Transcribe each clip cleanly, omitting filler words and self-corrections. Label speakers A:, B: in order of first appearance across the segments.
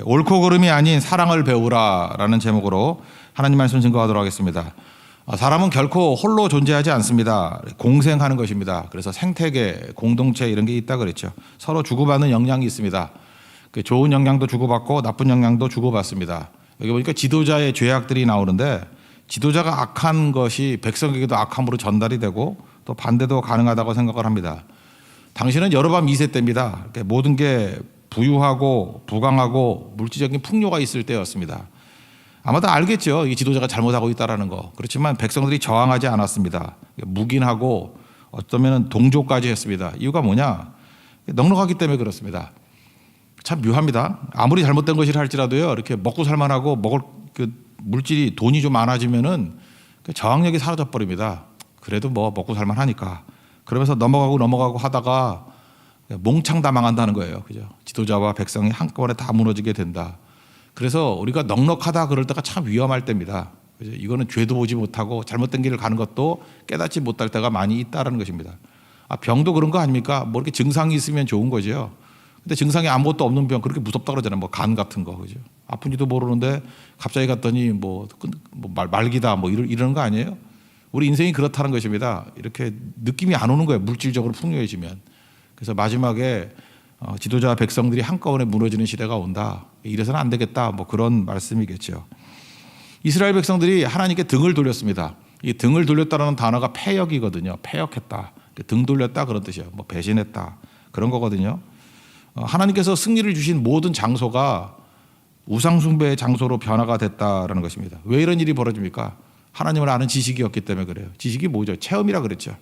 A: 옳고 그름이 아닌 사랑을 배우라라는 제목으로 하나님 말씀 증거하도록 하겠습니다. 사람은 결코 홀로 존재하지 않습니다. 공생하는 것입니다. 그래서 생태계, 공동체 이런 게 있다 그랬죠. 서로 주고받는 영향이 있습니다. 좋은 영향도 주고받고 나쁜 영향도 주고받습니다. 여기 보니까 지도자의 죄악들이 나오는데 지도자가 악한 것이 백성에게도 악함으로 전달이 되고 또 반대도 가능하다고 생각을 합니다. 당시는 여로밤 2세 때입니다. 모든 게 부유하고 부강하고 물질적인 풍요가 있을 때였습니다. 아마도 알겠죠. 이 지도자가 잘못하고 있다는 거. 그렇지만 백성들이 저항하지 않았습니다. 묵인하고 어쩌면 동조까지 했습니다. 이유가 뭐냐? 넉넉하기 때문에 그렇습니다. 참 묘합니다. 아무리 잘못된 것이라 할지라도요, 이렇게 먹고 살만하고 먹을 그 물질이 돈이 좀 많아지면은 저항력이 사라져 버립니다. 그래도 뭐 먹고 살만하니까. 그러면서 넘어가고 하다가 몽창 다 망한다는 거예요. 그죠? 지도자와 백성이 한꺼번에 다 무너지게 된다. 그래서 우리가 넉넉하다 그럴 때가 참 위험할 때입니다. 그죠? 이거는 죄도 보지 못하고 잘못된 길을 가는 것도 깨닫지 못할 때가 많이 있다는 것입니다. 병도 그런 거 아닙니까? 뭐 이렇게 증상이 있으면 좋은 거죠. 근데 증상이 아무것도 없는 병 그렇게 무섭다 그러잖아요. 뭐 간 같은 거, 그죠? 아픈지도 모르는데 갑자기 갔더니 말기다 뭐 이러는 거 아니에요? 우리 인생이 그렇다는 것입니다. 이렇게 느낌이 안 오는 거예요. 물질적으로 풍요해지면. 그래서 마지막에 지도자 백성들이 한꺼번에 무너지는 시대가 온다. 이래서는 안 되겠다. 뭐 그런 말씀이겠죠. 이스라엘 백성들이 하나님께 등을 돌렸습니다. 이 등을 돌렸다라는 단어가 패역이거든요. 패역했다. 등 돌렸다 그런 뜻이에요. 뭐 배신했다 그런 거거든요. 하나님께서 승리를 주신 모든 장소가 우상숭배의 장소로 변화가 됐다라는 것입니다. 왜 이런 일이 벌어집니까? 하나님을 아는 지식이었기 때문에 그래요. 지식이 뭐죠? 체험이라 그랬죠.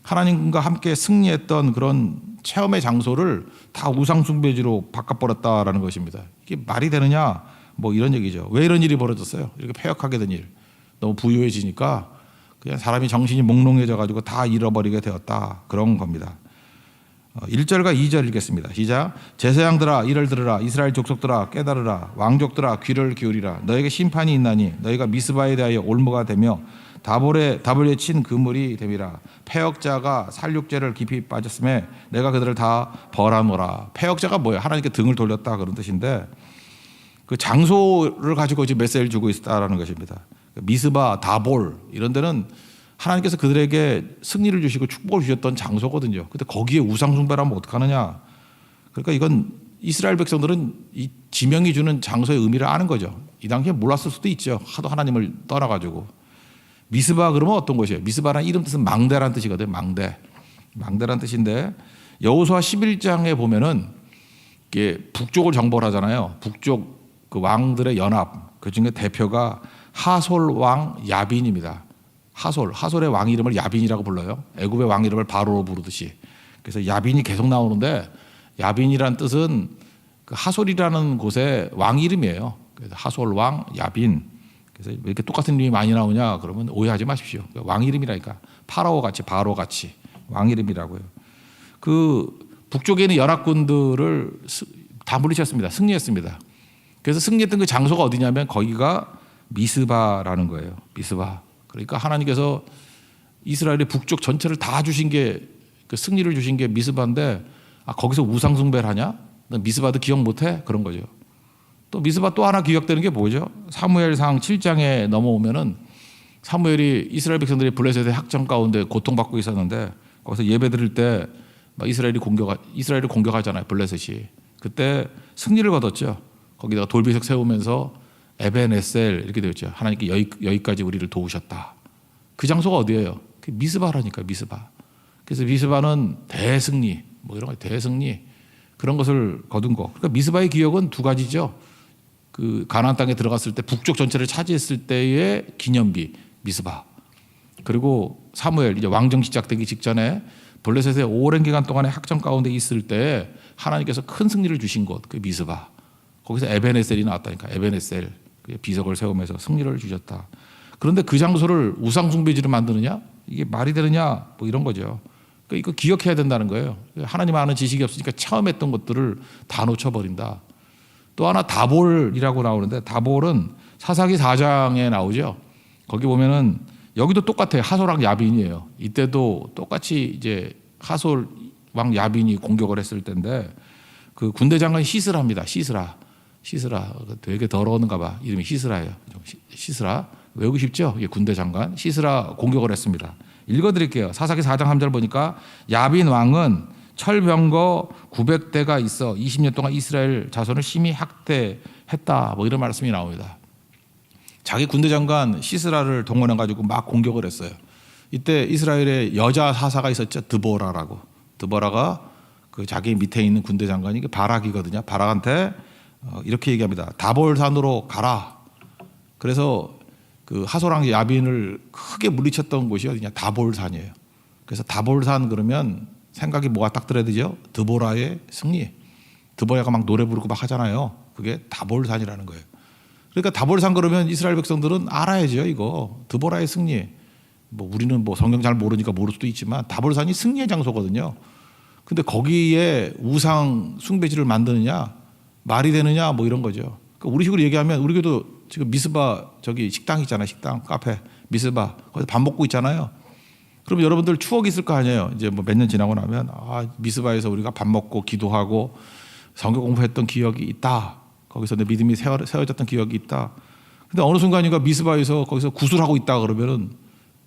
A: 하나님과 함께 승리했던 그런 체험의 장소를 다 우상숭배지로 바꿔버렸다라는 것입니다. 이게 말이 되느냐? 뭐 이런 얘기죠. 왜 이런 일이 벌어졌어요? 이렇게 패역하게 된 일. 너무 부유해지니까 그냥 사람이 정신이 몽롱해져 가지고 다 잃어버리게 되었다. 그런 겁니다. 1절과 2절 읽겠습니다. 시작. 제사장들아 이를 들으라. 이스라엘 족속들아 깨달으라. 왕족들아 귀를 기울이라. 너에게 심판이 있나니 너희가 미스바에 대하여 올무가 되며 다볼에 친 그물이 됨이라. 패역자가 살육죄를 깊이 빠졌음에 내가 그들을 다 벌하노라. 패역자가 뭐예요? 하나님께 등을 돌렸다 그런 뜻인데 그 장소를 가지고 지금 메시지를 주고 있다라는 것입니다. 미스바, 다볼 이런 데는 하나님께서 그들에게 승리를 주시고 축복을 주셨던 장소거든요. 근데 거기에 우상숭배라면 어떡하느냐? 그러니까 이건 이스라엘 백성들은 이 지명이 주는 장소의 의미를 아는 거죠. 이 당시에 몰랐을 수도 있죠. 하도 하나님을 떠나가지고. 미스바 그러면 어떤 곳이에요? 미스바라는 이름 뜻은 망대라는 뜻이거든요. 망대라는 뜻인데 여호수아 11장에 보면은 이게 북쪽을 정벌 하잖아요. 북쪽 그 왕들의 연합. 그 중에 대표가 하솔 왕 야빈입니다. 하솔의 왕 이름을 야빈이라고 불러요. 애굽의 왕 이름을 바로로 부르듯이. 그래서 야빈이 계속 나오는데 야빈이라는 뜻은 그 하솔이라는 곳의 왕 이름이에요. 그래서 하솔 왕 야빈. 그래서 왜 이렇게 똑같은 이름이 많이 나오냐 그러면 오해하지 마십시오. 왕 이름이라니까. 파라오 같이 바로 같이 왕 이름이라고요. 그 북쪽에 있는 연합군들을 다 물리쳤습니다. 승리했습니다. 그래서 승리했던 그 장소가 어디냐면 거기가 미스바라는 거예요. 미스바. 그러니까 하나님께서 이스라엘의 북쪽 전체를 다 주신 게 그 승리를 주신 게 미스바인데 거기서 우상숭배를 하냐? 미스바도 기억 못해? 그런 거죠. 또 미스바 또 하나 기억되는 게 뭐죠? 사무엘상 7장에 넘어오면은 사무엘이 이스라엘 백성들이 블레셋의 학정 가운데 고통받고 있었는데 거기서 예배 드릴 때 이스라엘을 공격하잖아요. 블레셋이. 그때 승리를 거뒀죠. 거기다가 돌비석 세우면서 에벤에셀 이렇게 되었죠. 하나님께 여기까지 우리를 도우셨다. 그 장소가 어디예요? 미스바라니까 미스바. 그래서 미스바는 대승리 뭐 이런 거 대승리 그런 것을 거둔 거. 그러니까 미스바의 기억은 두 가지죠. 그 가나안 땅에 들어갔을 때 북쪽 전체를 차지했을 때의 기념비 미스바. 그리고 사무엘 이제 왕정 시작되기 직전에 블레셋의 오랜 기간 동안의 학정 가운데 있을 때 하나님께서 큰 승리를 주신 곳 그 미스바. 거기서 에벤에셀이 나왔다니까. 에벤에셀 비석을 세우면서 승리를 주셨다. 그런데 그 장소를 우상숭배지로 만드느냐? 이게 말이 되느냐? 뭐 이런 거죠. 그러니까 이거 기억해야 된다는 거예요. 하나님 아는 지식이 없으니까 처음 했던 것들을 다 놓쳐버린다. 또 하나 다볼이라고 나오는데 다볼은 사사기 4장에 나오죠. 거기 보면은 여기도 똑같아요. 하솔 왕 야빈이에요. 이때도 똑같이 이제 하솔 왕 야빈이 공격을 했을 때인데 그 군대 장관 시스라입니다. 시스라. 시스라. 되게 더러운가 봐. 이름이 시스라예요. 시스라. 외우기 쉽죠? 이게 군대 장관. 시스라 공격을 했습니다. 읽어드릴게요. 사사기 4장 3절 보니까 야빈 왕은 철병거 900대가 있어 20년 동안 이스라엘 자손을 심히 학대했다. 뭐 이런 말씀이 나옵니다. 자기 군대 장관 시스라를 동원해 가지고 막 공격을 했어요. 이때 이스라엘에 여자 사사가 있었죠. 드보라라고. 드보라가 그 자기 밑에 있는 군대 장관이 바락이거든요. 바락한테 이렇게 얘기합니다. 다볼산으로 가라. 그래서 그 하소랑 야빈을 크게 물리쳤던 곳이 어디냐? 다볼산이에요. 그래서 다볼산 그러면 생각이 뭐가 딱 들어야 되죠? 드보라의 승리. 드보라가 막 노래 부르고 막 하잖아요. 그게 다볼산이라는 거예요. 그러니까 다볼산 그러면 이스라엘 백성들은 알아야죠. 이거 드보라의 승리. 뭐 우리는 뭐 성경 잘 모르니까 모를 수도 있지만 다볼산이 승리의 장소거든요. 근데 거기에 우상 숭배지를 만드느냐 말이 되느냐 뭐 이런 거죠. 그러니까 우리식으로 얘기하면 우리도 지금 미스바 저기 식당 있잖아요. 식당 카페 미스바 거기서 밥 먹고 있잖아요. 그럼 여러분들 추억이 있을 거 아니에요. 이제 뭐 몇 년 지나고 나면 미스바에서 우리가 밥 먹고 기도하고 성경 공부했던 기억이 있다. 거기서 내 믿음이 세워졌던 기억이 있다. 근데 어느 순간인가 미스바에서 거기서 구술하고 있다 그러면은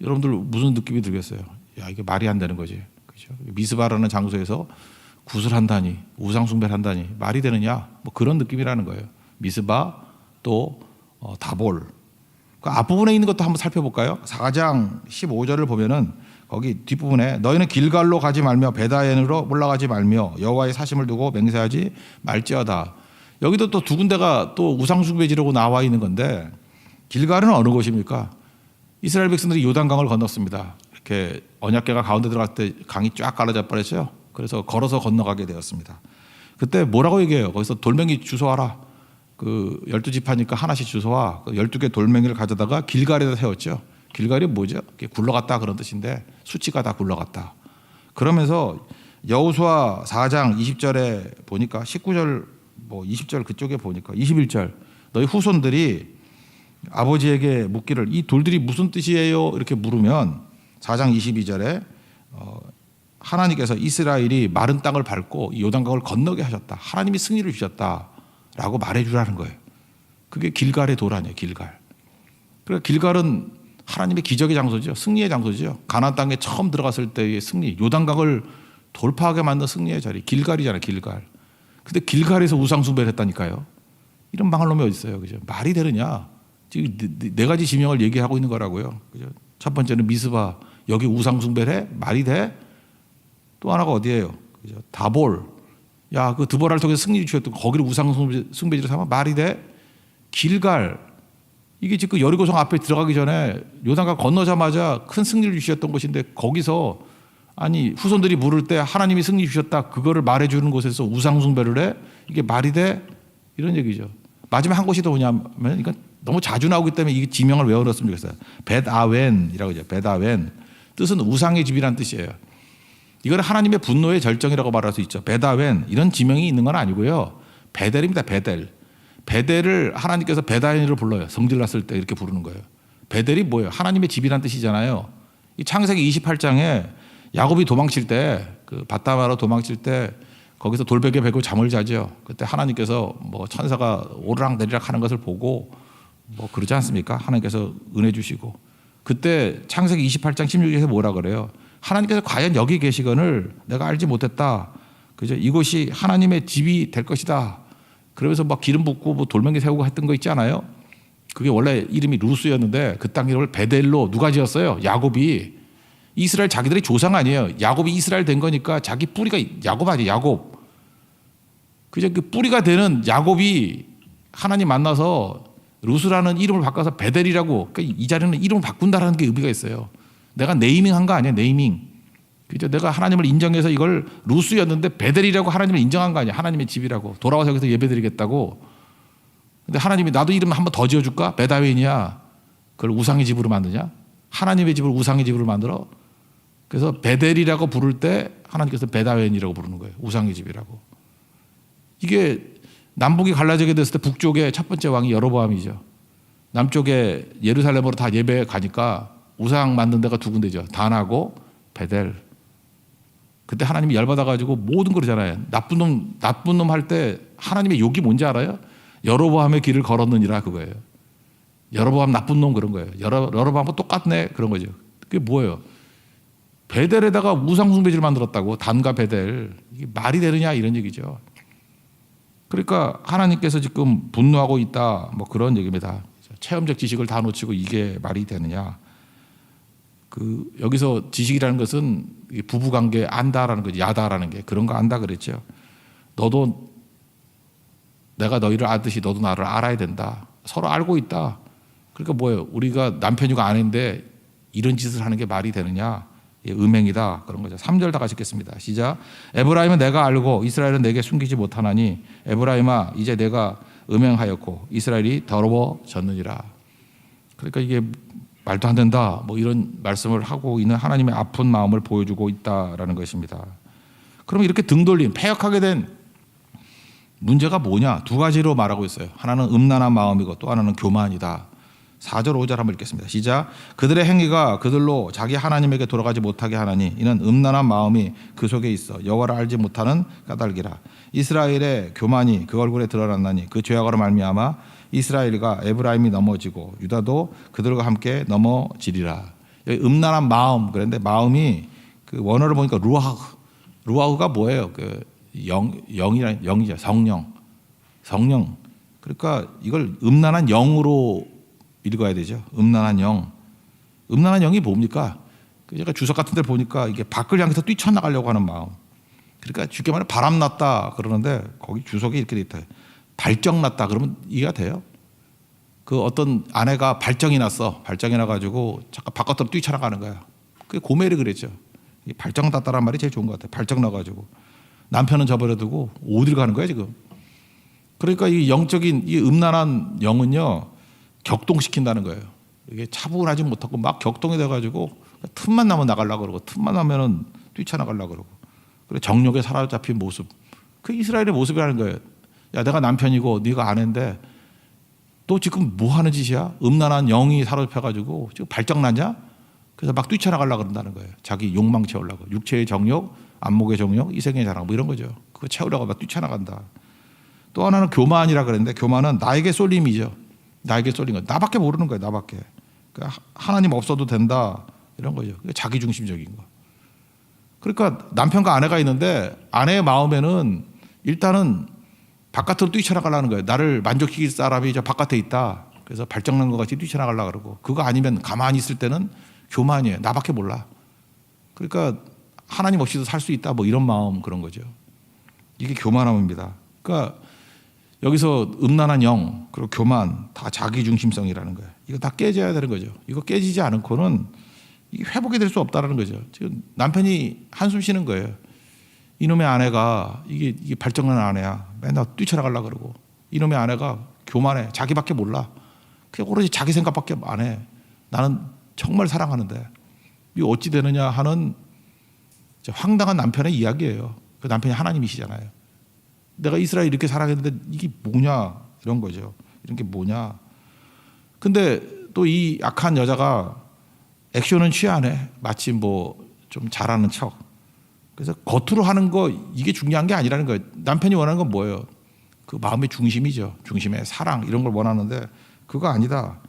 A: 여러분들 무슨 느낌이 들겠어요? 야, 이게 말이 안 되는 거지. 그죠? 미스바라는 장소에서 구술한다니, 우상숭배를 한다니 말이 되느냐? 뭐 그런 느낌이라는 거예요. 미스바 또 다볼. 그 앞부분에 있는 것도 한번 살펴볼까요? 4장 15절을 보면은 거기 뒷부분에 너희는 길갈로 가지 말며 베다엔으로 올라가지 말며 여호와의 사심을 두고 맹세하지 말지어다. 여기도 또 두 군데가 또 우상숭배지라고 나와 있는 건데 길갈은 어느 곳입니까? 이스라엘 백성들이 요단강을 건넜습니다. 이렇게 언약궤가 가운데 들어갈 때 강이 쫙 갈라져 버렸죠. 그래서 걸어서 건너가게 되었습니다. 그때 뭐라고 얘기해요? 거기서 돌멩이 주워와라. 그 12지파니까 하나씩 주워와. 그 12개 돌멩이를 가져다가 길갈에다 세웠죠. 길갈이 뭐죠? 굴러갔다 그런 뜻인데 수치가 다 굴러갔다. 그러면서 여호수아 4장 20절에 보니까 19절 뭐 20절 그쪽에 보니까 21절 너희 후손들이 아버지에게 묻기를 이 돌들이 무슨 뜻이에요? 이렇게 물으면 4장 22절에 하나님께서 이스라엘이 마른 땅을 밟고 요단강을 건너게 하셨다. 하나님이 승리를 주셨다라고 말해주라는 거예요. 그게 길갈의 돌 아니에요. 길갈. 그러니까 길갈은 하나님의 기적의 장소죠. 승리의 장소죠. 가나안 땅에 처음 들어갔을 때의 승리. 요단강을 돌파하게 만든 승리의 자리. 길갈이잖아요. 길갈. 근데 길갈에서 우상숭배를 했다니까요. 이런 망할 놈이 어디 있어요. 그죠? 말이 되느냐. 지금 네 가지 지명을 얘기하고 있는 거라고요. 그죠? 첫 번째는 미스바. 여기 우상숭배를 해? 말이 돼? 또 하나가 어디예요? 그죠? 다볼. 야, 그 드보라를 통해서 승리를 주셨던 거기를 우상숭배지로 삼아 말이 돼? 길갈. 이게 지금 여리고성 앞에 들어가기 전에 요단강 건너자마자 큰 승리를 주셨던 곳인데 거기서 아니 후손들이 물을 때 하나님이 승리 주셨다 그거를 말해주는 곳에서 우상숭배를 해? 이게 말이 돼? 이런 얘기죠. 마지막 한 곳이 더 뭐냐면 이건 너무 자주 나오기 때문에 이 지명을 외워놨으면 좋겠어요. 벳아웬이라고 하죠. 벳아웬. 뜻은 우상의 집이란 뜻이에요. 이걸 하나님의 분노의 절정이라고 말할 수 있죠. 벳아웬 이런 지명이 있는 건 아니고요. 베델입니다. 베델. 베델을 하나님께서 베다엔으로 불러요. 성질났을 때 이렇게 부르는 거예요. 베델이 뭐예요? 하나님의 집이란 뜻이잖아요. 이 창세기 28장에 야곱이 도망칠 때 그 바다마로 도망칠 때 거기서 돌베개 베고 잠을 자죠. 그때 하나님께서 뭐 천사가 오르락 내리락 하는 것을 보고 뭐 그러지 않습니까? 하나님께서 은혜 주시고 그때 창세기 28장 16절에서 뭐라 그래요? 하나님께서 과연 여기 계시건을 내가 알지 못했다. 그죠? 이곳이 하나님의 집이 될 것이다. 그러면서 막 기름 붓고 뭐 돌멩이 세우고 했던 거 있지 않아요? 그게 원래 이름이 루스였는데 그 땅 이름을 베델로 누가 지었어요? 야곱이. 이스라엘 자기들의 조상 아니에요. 야곱이 이스라엘 된 거니까 자기 뿌리가 야곱 아니에요. 야곱. 그죠? 그 뿌리가 되는 야곱이 하나님 만나서 루스라는 이름을 바꿔서 베델이라고. 그러니까 이 자리는 이름을 바꾼다라는 게 의미가 있어요. 내가 네이밍한 거 아니에요. 네이밍. 그죠? 내가 하나님을 인정해서 이걸 루스였는데 베델이라고 하나님을 인정한 거 아니에요. 하나님의 집이라고. 돌아와서 여기서 예배드리겠다고. 근데 하나님이 나도 이름 한번 더 지어줄까? 베다웬이야. 그걸 우상의 집으로 만드냐? 하나님의 집을 우상의 집으로 만들어. 그래서 베델이라고 부를 때 하나님께서 베다웬이라고 부르는 거예요. 우상의 집이라고. 이게 남북이 갈라지게 됐을 때 북쪽에 첫 번째 왕이 여로보암이죠. 남쪽에 예루살렘으로 다 예배 가니까 우상 만든 데가 두 군데죠. 단하고 베델. 그때 하나님이 열받아가지고 모든 거 그러잖아요. 나쁜 놈 할 때 하나님의 욕이 뭔지 알아요? 여로보암의 길을 걸었느니라 그거예요. 여로보암 나쁜 놈 그런 거예요. 여로보암은 똑같네 그런 거죠. 그게 뭐예요? 베델에다가 우상숭배지를 만들었다고. 단과 베델. 이게 말이 되느냐 이런 얘기죠. 그러니까 하나님께서 지금 분노하고 있다 뭐 그런 얘기입니다. 체험적 지식을 다 놓치고 이게 말이 되느냐. 여기서 지식이라는 것은 부부관계 안다라는 거지. 야다라는 게 그런 거 안다 그랬죠. 너도 내가 너희를 알듯이 너도 나를 알아야 된다. 서로 알고 있다. 그러니까 뭐예요? 우리가 남편이고 아내인데 이런 짓을 하는 게 말이 되느냐. 음행이다 그런 거죠. 3절 다 같이 읽겠습니다. 시작. 에브라임은 내가 알고 이스라엘은 내게 숨기지 못하나니 에브라임아 이제 내가 음행하였고 이스라엘이 더러워졌느니라. 그러니까 이게 말도 안 된다 뭐 이런 말씀을 하고 있는 하나님의 아픈 마음을 보여주고 있다라는 것입니다. 그럼 이렇게 등 돌린 패역하게 된 문제가 뭐냐? 두 가지로 말하고 있어요. 하나는 음란한 마음이고 또 하나는 교만이다. 4절 5절 한번 읽겠습니다. 시작. 그들의 행위가 그들로 자기 하나님에게 돌아가지 못하게 하나니 이는 음란한 마음이 그 속에 있어 여호와를 알지 못하는 까닭이라. 이스라엘의 교만이 그 얼굴에 드러났나니 그 죄악으로 말미암아 이스라엘과 에브라임이 넘어지고 유다도 그들과 함께 넘어지리라. 여기 음란한 마음 그런데 마음이 그 원어를 보니까 루아흐가 뭐예요? 그 영이죠. 성령. 그러니까 이걸 음란한 영으로 읽어야 되죠. 음란한 영. 음란한 영이 뭡니까? 제가 주석 같은 데 보니까 이게 밖을 향해서 뛰쳐나가려고 하는 마음. 그러니까 쉽게 말해 바람났다 그러는데 거기 주석에 이렇게 돼 있다. 발정났다 그러면 이해가 돼요? 그 어떤 아내가 발정이 났어. 발정이 나가지고 잠깐 바깥으로 뛰쳐나가는 거야. 그게 고멜이 그랬죠. 발정 났다란 말이 제일 좋은 것 같아요. 발정 나가지고 남편은 저버려두고 어디를 가는 거야 지금. 그러니까 이 영적인 이 음란한 영은요 격동시킨다는 거예요. 이게 차분하지 못하고 막 격동이 돼가지고 틈만 나면 나가려고 그러고 틈만 나면은 뛰쳐나가려고 그러고. 그래 정욕에 사로잡힌 모습. 그 이스라엘의 모습이라는 거예요. 야 내가 남편이고 네가 아내인데 또 지금 뭐 하는 짓이야? 음란한 영이 사로잡혀가지고 지금 발정나냐? 그래서 막 뛰쳐나가려고 그런다는 거예요. 자기 욕망 채우려고. 육체의 정욕, 안목의 정욕, 이생의 자랑 뭐 이런 거죠. 그거 채우려고 막 뛰쳐나간다. 또 하나는 교만이라 그랬는데 교만은 나에게 쏠림이죠. 나에게 쏠린 거. 나밖에 모르는 거예요. 나밖에. 그러니까 하나님 없어도 된다 이런 거죠. 자기 중심적인 거. 그러니까 남편과 아내가 있는데 아내의 마음에는 일단은 바깥으로 뛰쳐나가려는 거예요. 나를 만족시킬 사람이 저 바깥에 있다. 그래서 발정난 것 같이 뛰쳐나가려고 그러고 그거 아니면 가만히 있을 때는 교만이에요. 나밖에 몰라. 그러니까 하나님 없이도 살 수 있다 뭐 이런 마음 그런 거죠. 이게 교만함입니다. 그러니까 여기서 음란한 영 그리고 교만 다 자기 중심성이라는 거예요. 이거 다 깨져야 되는 거죠. 이거 깨지지 않고는 회복이 될 수 없다는 거죠. 지금 남편이 한숨 쉬는 거예요. 이놈의 아내가 이게 발정난 아내야. 맨날 뛰쳐나가려고 그러고 이놈의 아내가 교만해. 자기밖에 몰라. 그냥 오로지 자기 생각밖에 안 해. 나는 정말 사랑하는데 이 어찌 되느냐 하는 황당한 남편의 이야기예요. 그 남편이 하나님이시잖아요. 내가 이스라엘 이렇게 사랑했는데 이게 뭐냐 이런 거죠. 이런 게 뭐냐. 근데 또 이 악한 여자가 액션은 취하네. 마치 뭐 좀 잘하는 척. 그래서 겉으로 하는 거 이게 중요한 게 아니라는 거예요. 남편이 원하는 건 뭐예요? 그 마음의 중심이죠. 중심의 사랑 이런 걸 원하는데 그거 아니다.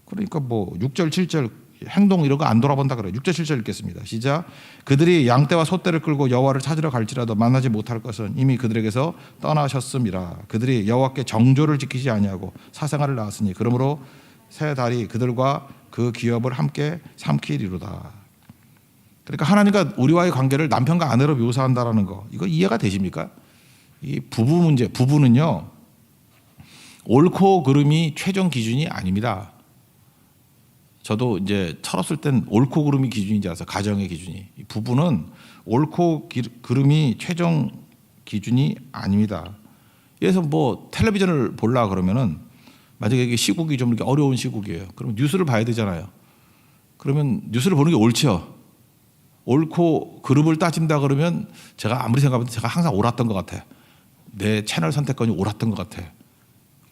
A: 그러니까 뭐 6절 7절 행동 이런 거 안 돌아본다 그래요. 6절 7절 읽겠습니다. 시작. 그들이 양떼와 소떼를 끌고 여호와를 찾으러 갈지라도 만나지 못할 것은 이미 그들에게서 떠나셨음이라. 그들이 여호와께 정조를 지키지 아니하고 사생활을 낳았으니 그러므로 새 달이 그들과 그 기업을 함께 삼키리로다. 그러니까 하나님과 우리와의 관계를 남편과 아내로 묘사한다라는 거 이거 이해가 되십니까? 이 부부 문제 부부는요 옳고 그름이 최종 기준이 아닙니다. 저도 이제 철없을 땐 옳고 그름이 기준인지 알아서 가정의 기준이. 부부는 옳고 그름이 최종 기준이 아닙니다. 그래서 뭐 텔레비전을 보려 그러면은 만약에 이게 시국이 좀 이렇게 어려운 시국이에요. 그러면 뉴스를 봐야 되잖아요. 그러면 뉴스를 보는 게 옳죠. 옳고 그름을 따진다 그러면 제가 아무리 생각해도 제가 항상 옳았던 것 같아. 내 채널 선택권이 옳았던 것 같아.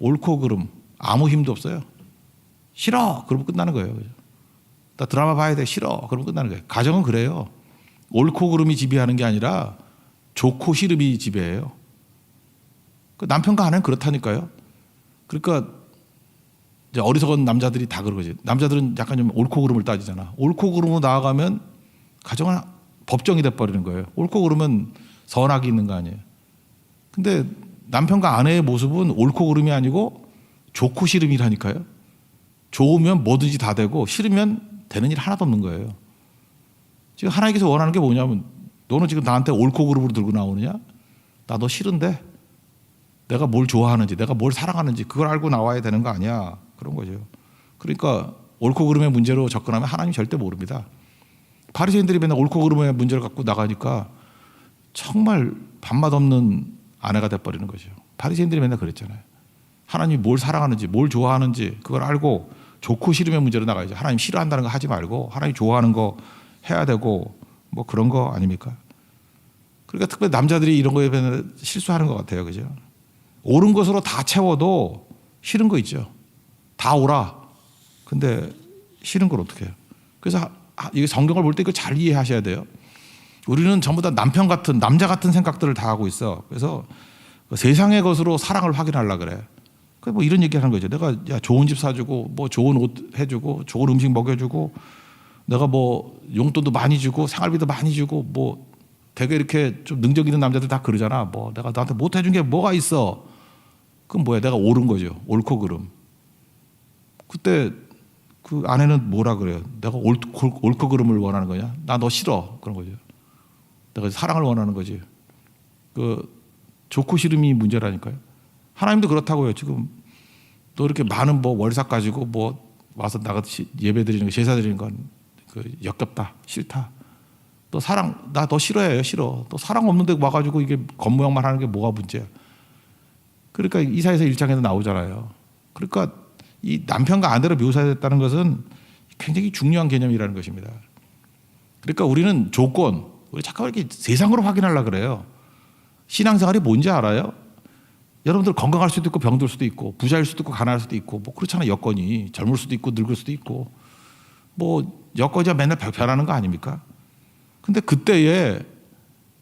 A: 옳고 그름 아무 힘도 없어요. 싫어 그러면 끝나는 거예요. 나 드라마 봐야 돼 싫어 그러면 끝나는 거예요. 가정은 그래요. 옳고 그름이 지배하는 게 아니라 좋고 싫음이 지배해요. 그 남편과 아내는 그렇다니까요. 그러니까 이제 어리석은 남자들이 다 그러지. 남자들은 약간 좀 옳고 그름을 따지잖아. 옳고 그름으로 나아가면 가정은 법정이 돼버리는 거예요. 옳고 그러면 선악이 있는 거 아니에요. 근데 남편과 아내의 모습은 옳고 그름이 아니고 좋고 싫음이라니까요. 좋으면 뭐든지 다 되고 싫으면 되는 일 하나도 없는 거예요. 지금 하나님께서 원하는 게 뭐냐면 너는 지금 나한테 옳고 그름으로 들고 나오느냐? 나 너 싫은데 내가 뭘 좋아하는지 내가 뭘 사랑하는지 그걸 알고 나와야 되는 거 아니야. 그런 거죠. 그러니까 옳고 그름의 문제로 접근하면 하나님 절대 모릅니다. 바리새인들이 맨날 옳고 그름의 문제를 갖고 나가니까 정말 밥맛 없는 아내가 돼버리는 거죠. 바리새인들이 맨날 그랬잖아요. 하나님이 뭘 사랑하는지 뭘 좋아하는지 그걸 알고 좋고 싫음의 문제로 나가야죠. 하나님 싫어한다는 거 하지 말고 하나님 좋아하는 거 해야 되고 뭐 그런 거 아닙니까? 그러니까 특별히 남자들이 이런 거에 대해 실수하는 것 같아요. 그죠? 옳은 것으로 다 채워도 싫은 거 있죠. 다 옳아. 근데 싫은 걸 어떻게 해요? 그래서 이게 성경을 볼 때 이거 잘 이해하셔야 돼요. 우리는 전부 다 남편 같은 남자 같은 생각들을 다 하고 있어. 그래서 세상의 것으로 사랑을 확인하려 그래. 뭐 이런 얘기 하는 거죠. 내가 야 좋은 집 사주고 뭐 좋은 옷 해주고 좋은 음식 먹여주고 내가 뭐 용돈도 많이 주고 생활비도 많이 주고 뭐 되게 이렇게 좀 능력 있는 남자들 다 그러잖아. 뭐 내가 너한테 못 해준 게 뭐가 있어? 그럼 뭐야? 내가 옳은 거죠. 옳고 그름. 그때 그 아내는 뭐라 그래요? 내가 옳고 그름을 원하는 거냐? 나 너 싫어. 그런 거죠. 내가 사랑을 원하는 거지. 그 좋고 싫음이 문제라니까요. 하나님도 그렇다고요. 지금 너 이렇게 많은 뭐 월삭 가지고 뭐 와서 나가 예배 드리는 거 제사 드리는 건 그 역겹다. 싫다. 너 사랑 나 너 싫어해요. 싫어. 너 사랑 없는데 와가지고 이게 겉모양만 하는 게 뭐가 문제야. 그러니까 이사야서 1장에도 나오잖아요. 그러니까 이 남편과 아내로 묘사됐다는 것은 굉장히 중요한 개념이라는 것입니다. 그러니까 우리는 조건, 우리 잠깐 이렇게 세상으로 확인하려고 그래요. 신앙생활이 뭔지 알아요? 여러분들 건강할 수도 있고 병들 수도 있고 부자일 수도 있고 가난할 수도 있고 뭐 그렇잖아요. 여건이 젊을 수도 있고 늙을 수도 있고 뭐 여건이 맨날 변하는 거 아닙니까? 근데 그때에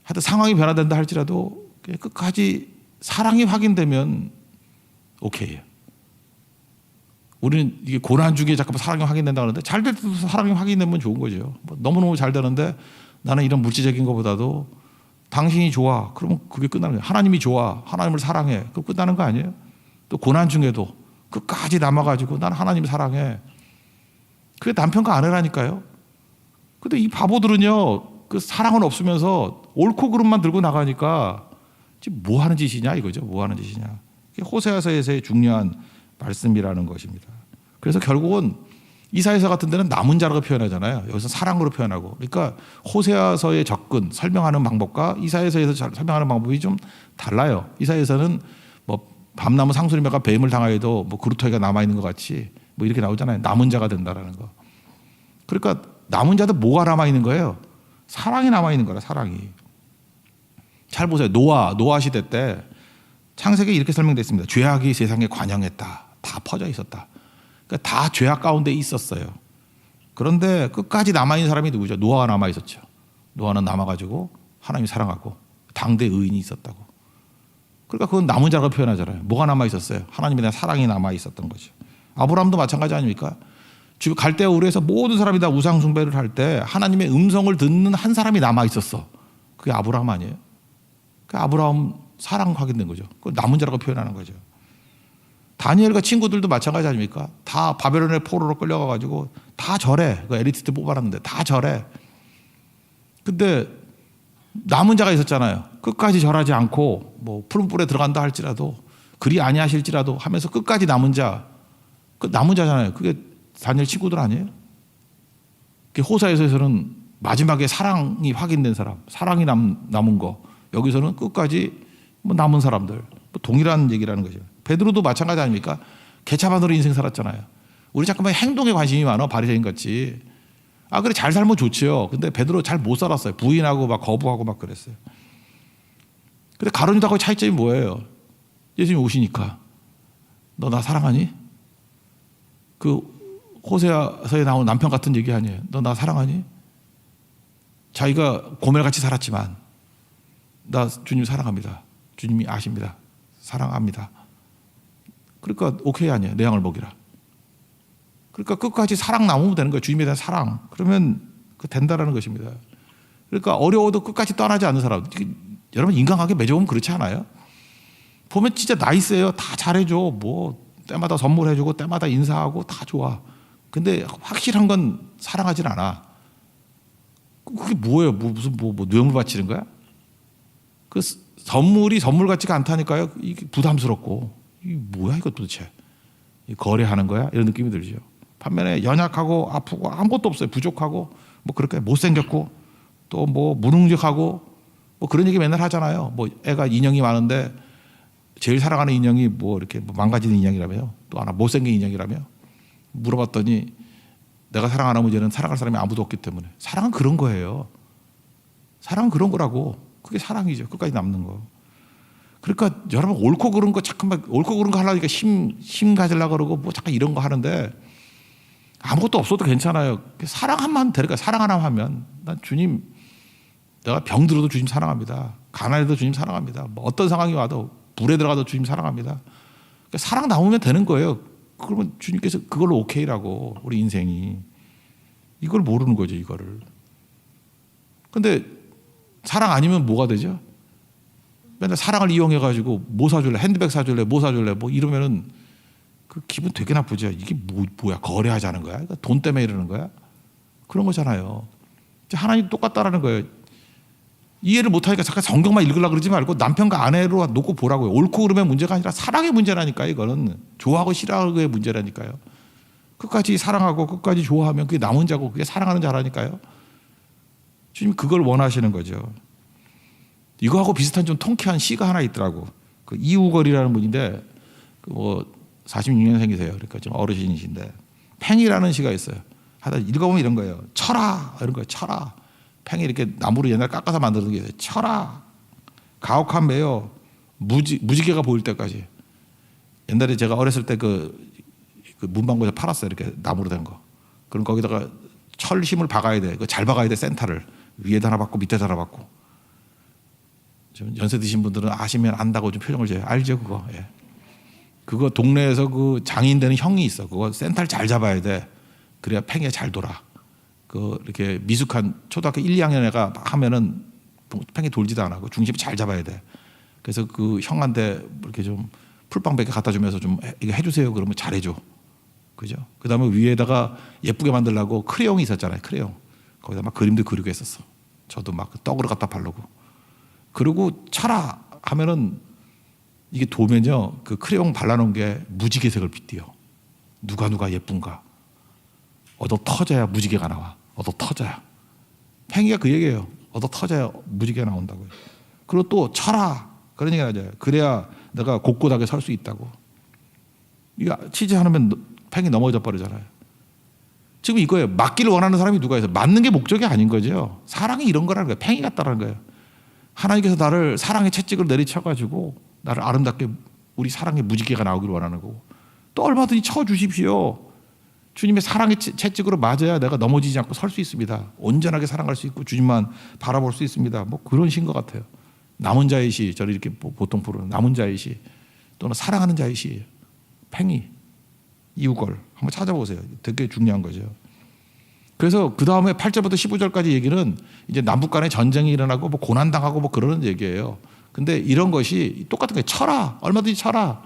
A: 하여튼 상황이 변화된다 할지라도 끝까지 사랑이 확인되면 오케이예요. 우리는 이게 고난 중에 잠깐만 사랑이 확인된다 그러는데 잘 될 때도 사랑이 확인되면 좋은 거죠. 뭐 너무너무 잘 되는데 나는 이런 물질적인 것보다도 당신이 좋아. 그러면 그게 끝나는 거예요. 하나님이 좋아. 하나님을 사랑해. 그거 끝나는 거 아니에요? 또 고난 중에도 끝까지 남아가지고 나는 하나님 사랑해. 그게 남편과 아내라니까요. 근데 이 바보들은요, 그 사랑은 없으면서 옳고 그름만 들고 나가니까 지금 뭐 하는 짓이냐 이거죠. 뭐 하는 짓이냐. 이게 호세아서에서의 중요한 말씀이라는 것입니다. 그래서 결국은 이사야서 같은 데는 남은 자라고 표현하잖아요. 여기서 사랑으로 표현하고. 그러니까 호세아서의 접근, 설명하는 방법과 이사야서에서 설명하는 방법이 좀 달라요. 이사야서는 뭐 밤나무 상수리매가 뱀을 당하여도 뭐 그루터기가 남아있는 것 같이 뭐 이렇게 나오잖아요. 남은 자가 된다라는 거. 그러니까 남은 자도 뭐가 남아있는 거예요? 사랑이 남아있는 거라, 사랑이. 잘 보세요. 노아 시대 때 창세기에 이렇게 설명되어 있습니다. 죄악이 세상에 관영했다. 다 퍼져 있었다. 그러니까 다 죄악 가운데 있었어요. 그런데 끝까지 남아있는 사람이 누구죠? 노아가 남아있었죠. 노아는 남아가지고 하나님이 사랑하고 당대 의인이 있었다고. 그러니까 그건 남은 자라고 표현하잖아요. 뭐가 남아있었어요? 하나님에 대한 사랑이 남아있었던 거죠. 아브라함도 마찬가지 아닙니까? 갈대아 우르에서 모든 사람이 다 우상 숭배를 할 때 하나님의 음성을 듣는 한 사람이 남아있었어. 그게 아브라함 아니에요? 그 아브라함 사랑 확인된 거죠. 그 남은 자라고 표현하는 거죠. 다니엘과 친구들도 마찬가지 아닙니까? 다 바벨론의 포로로 끌려가가지고 다 절해. 그 엘리트 때 뽑아놨는데 다 절해. 근데 남은 자가 있었잖아요. 끝까지 절하지 않고 뭐 푸른 뿔에 들어간다 할지라도 그리 아니하실지라도 하면서 끝까지 남은 자. 그 남은 자잖아요. 그게 다니엘 친구들 아니에요? 호사에서는 마지막에 사랑이 확인된 사람, 사랑이 남은 거. 여기서는 끝까지 뭐 남은 사람들. 뭐 동일한 얘기라는 거죠. 베드로도 마찬가지 아닙니까? 개차반으로 인생 살았잖아요. 우리 잠깐만 행동에 관심이 많아, 바리새인 같이. 아, 그래, 잘 살면 좋지요. 근데 베드로 잘 못 살았어요. 부인하고 막 거부하고 막 그랬어요. 근데 가룟 유다하고 차이점이 뭐예요? 예수님이 오시니까. 너 나 사랑하니? 그 호세아서에 나온 남편 같은 얘기 아니에요. 너 나 사랑하니? 자기가 고멜같이 살았지만 나 주님 사랑합니다. 주님이 아십니다. 사랑합니다. 그러니까 오케이 아니에요. 내 양을 먹이라. 그러니까 끝까지 사랑 나누면 되는 거예요. 주님에 대한 사랑. 그러면 그 된다라는 것입니다. 그러니까 어려워도 끝까지 떠나지 않는 사람. 여러분 인간관계 맺어보면 그렇지 않아요? 보면 진짜 나이스해요. 다 잘해줘. 뭐 때마다 선물해주고 때마다 인사하고 다 좋아. 근데 확실한 건 사랑하진 않아. 그게 뭐예요? 무슨 뇌물 바치는 거야? 그 선물이 선물 같지가 않다니까요. 이게 부담스럽고 이게 뭐야 이거 도대체? 거래하는 거야? 이런 느낌이 들죠. 반면에 연약하고 아프고 아무것도 없어요. 부족하고 뭐 그렇게 못생겼고 또 뭐 무능력하고 뭐 그런 얘기 맨날 하잖아요. 뭐 애가 인형이 많은데 제일 사랑하는 인형이 뭐 이렇게 뭐 망가지는 인형이라며요. 또 하나 못생긴 인형이라며. 물어봤더니 내가 사랑 안 하면 이제는 사랑할 사람이 아무도 없기 때문에. 사랑은 그런 거예요. 사랑은 그런 거라고. 그게 사랑이죠. 끝까지 남는 거. 그러니까 여러분 옳고 그른 거 잠깐만 옳고 그른 거 하려니까 힘 가지려고 그러고 뭐 잠깐 이런 거 하는데 아무것도 없어도 괜찮아요. 사랑하면 되니까 사랑 하나 하면 난 주님 내가 병들어도 주님 사랑합니다. 가난해도 주님 사랑합니다. 뭐 어떤 상황이 와도 불에 들어가도 주님 사랑합니다. 그러니까 사랑 나오면 되는 거예요. 그러면 주님께서 그걸로 오케이라고 우리 인생이 이걸 모르는 거죠 이거를. 근데 사랑 아니면 뭐가 되죠? 맨날 사랑을 이용해가지고 뭐 사줄래? 핸드백 사줄래? 뭐 사줄래? 뭐 이러면은 그 기분 되게 나쁘죠. 이게 뭐야? 거래하자는 거야? 돈 때문에 이러는 거야? 그런 거잖아요. 하나님 똑같다라는 거예요. 이해를 못하니까 잠깐 성경만 읽으려고 그러지 말고 남편과 아내로 놓고 보라고요. 옳고 그르면 문제가 아니라 사랑의 문제라니까요. 이거는 좋아하고 싫어하고의 문제라니까요. 끝까지 사랑하고 끝까지 좋아하면 그게 남은 자고 그게 사랑하는 자라니까요. 주님 그걸 원하시는 거죠. 이거하고 비슷한 좀 통쾌한 시가 하나 있더라고. 그 이우걸이라는 분인데 뭐 46년생이세요. 그러니까 좀 어르신이신데 팽이라는 시가 있어요. 하다 읽어보면 이런 거예요. 쳐라 이런 거예요. 쳐라. 팽이 이렇게 나무로 옛날 깎아서 만드는 게 있어요. 쳐라. 가혹한 매여 무지개가 보일 때까지. 옛날에 제가 어렸을 때 그 문방구에서 팔았어요. 이렇게 나무로 된 거. 그럼 거기다가 철심을 박아야 돼. 잘 박아야 돼. 센터를 위에다 하나 박고 밑에다 하나 박고. 좀 연세 드신 분들은 아시면 안다고 좀 표정을 줘요. 알죠 그거. 예. 그거 동네에서 그 장인 되는 형이 있어. 그거 센터를 잘 잡아야 돼. 그래야 팽이가 잘 돌아. 그 이렇게 미숙한 초등학교 1, 2학년 애가 막 하면은 팽이 돌지도 않아. 중심을 잘 잡아야 돼. 그래서 그 형한테 이렇게 좀 풀빵 100개 갖다 주면서 좀 이거 해주세요. 그러면 잘해줘. 그죠? 그 다음에 위에다가 예쁘게 만들려고 크레용이 있었잖아요. 크레용. 거기다 막 그림도 그리고 했었어. 저도 막 떡으로 갖다 바르고. 그리고 차라 하면은 이게 도면요. 그 크레용 발라놓은 게 무지개색을 빗대요. 누가 예쁜가. 얻어 터져야 무지개가 나와. 얻어 터져야. 팽이가 그 얘기예요. 얻어 터져야 무지개가 나온다고요. 그리고 또 쳐라. 그런 얘기 하잖아요. 그래야 내가 곳곳하게 설 수 있다고. 이거 치지 않으면 팽이 넘어져 버리잖아요. 지금 이거예요. 맞기를 원하는 사람이 누가 있어요? 맞는 게 목적이 아닌 거죠. 사랑이 이런 거라는 거예요. 팽이 같다라는 거예요. 하나님께서 나를 사랑의 채찍을 내리쳐가지고 나를 아름답게 우리 사랑의 무지개가 나오기를 원하는 거고 또 얼마든지 쳐주십시오. 주님의 사랑의 채찍으로 맞아야 내가 넘어지지 않고 설 수 있습니다. 온전하게 사랑할 수 있고 주님만 바라볼 수 있습니다. 뭐 그런 시인 것 같아요. 남은 자의 시, 저를 이렇게 보통 부르는 남은 자의 시 또는 사랑하는 자의 시, 팽이, 이우걸 한번 찾아보세요. 되게 중요한 거죠. 그래서 그 다음에 8절부터 15절까지 얘기는 이제 남북 간에 전쟁이 일어나고 뭐 고난당하고 뭐 그러는 얘기예요. 근데 이런 것이 똑같은 거예요. 쳐라. 얼마든지 쳐라.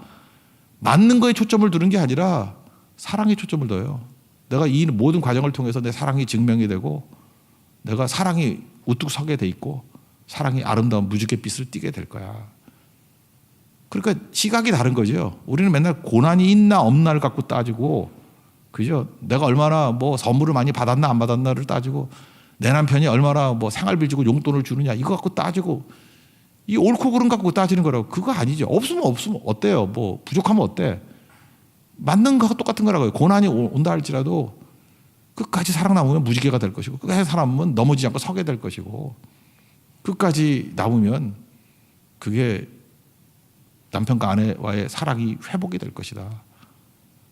A: 맞는 거에 초점을 두는 게 아니라 사랑에 초점을 둬요. 내가 이 모든 과정을 통해서 내 사랑이 증명이 되고 내가 사랑이 우뚝 서게 돼 있고 사랑이 아름다운 무지갯빛을 띠게 될 거야. 그러니까 시각이 다른 거죠. 우리는 맨날 고난이 있나 없나를 갖고 따지고 그죠? 내가 얼마나 뭐 선물을 많이 받았나 안 받았나를 따지고 내 남편이 얼마나 뭐 생활비 주고 용돈을 주느냐 이거 갖고 따지고 이 옳고 그름 갖고 따지는 거라고. 그거 아니죠. 없으면 어때요? 뭐 부족하면 어때? 맞는 거가 똑같은 거라고요. 고난이 온다 할지라도 끝까지 사랑 남으면 무지개가 될 것이고 끝까지 살아남으면 넘어지지 않고 서게 될 것이고 끝까지 남으면 그게 남편과 아내와의 사랑이 회복이 될 것이다.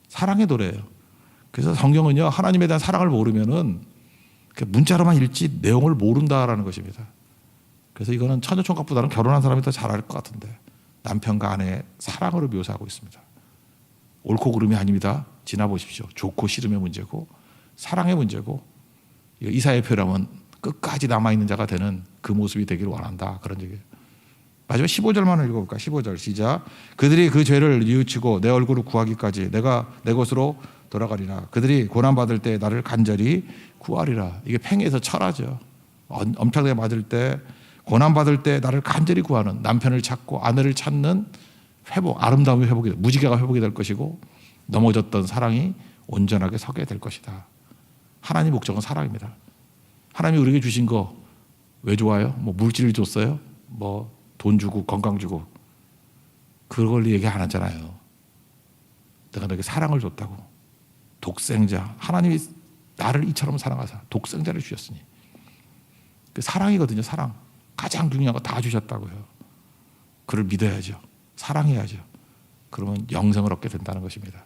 A: 사랑의 노래예요. 그래서 성경은요 하나님에 대한 사랑을 모르면은 문자로만 읽지 내용을 모른다라는 것입니다. 그래서 이거는 처녀총각보다는 결혼한 사람이 더 잘 알 것 같은데 남편과 아내의 사랑으로 묘사하고 있습니다. 옳고 그름이 아닙니다. 지나보십시오. 좋고 싫음의 문제고 사랑의 문제고, 이사야의 표현하면 끝까지 남아있는 자가 되는 그 모습이 되기를 원한다, 그런 얘기예요. 마지막 15절만 읽어볼까? 15절 시작. 그들이 그 죄를 뉘우치고 내 얼굴을 구하기까지 내가 내 곳으로 돌아가리라. 그들이 고난받을 때 나를 간절히 구하리라. 이게 팽에서 철하죠. 엄청나게 맞을 때, 고난받을 때 나를 간절히 구하는, 남편을 찾고 아내를 찾는 회복, 아름다움의 회복이, 무지개가 회복이 될 것이고 넘어졌던 사랑이 온전하게 서게 될 것이다. 하나님 목적은 사랑입니다. 하나님이 우리에게 주신 거 왜 좋아요? 뭐 물질을 줬어요? 뭐 돈 주고 건강 주고 그걸 얘기 안 하잖아요. 내가 너에게 사랑을 줬다고. 독생자, 하나님이 나를 이처럼 사랑하사 독생자를 주셨으니, 그 사랑이거든요. 사랑, 가장 중요한 거 다 주셨다고요. 그를 믿어야죠. 사랑해야죠. 그러면 영생을 얻게 된다는 것입니다.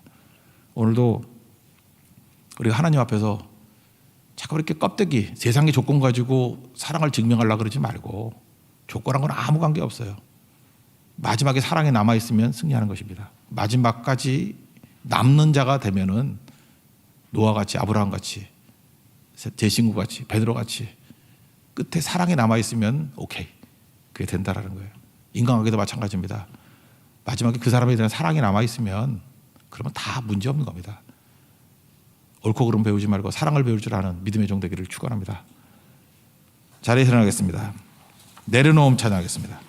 A: 오늘도 우리가 하나님 앞에서 자꾸 이렇게 껍데기, 세상의 조건 가지고 사랑을 증명하려고 그러지 말고, 조건한 건 아무 관계 없어요. 마지막에 사랑이 남아있으면 승리하는 것입니다. 마지막까지 남는 자가 되면은 노아 같이, 아브라함 같이, 제 친구 같이, 베드로 같이 끝에 사랑이 남아있으면 오케이, 그게 된다라는 거예요. 인간관계도 마찬가지입니다. 마지막에 그 사람에 대한 사랑이 남아있으면 그러면 다 문제없는 겁니다. 옳고 그름 배우지 말고 사랑을 배울 줄 아는 믿음의 종 되기를 축원합니다. 자리에 일어나겠습니다. 내려놓음 찬양하겠습니다.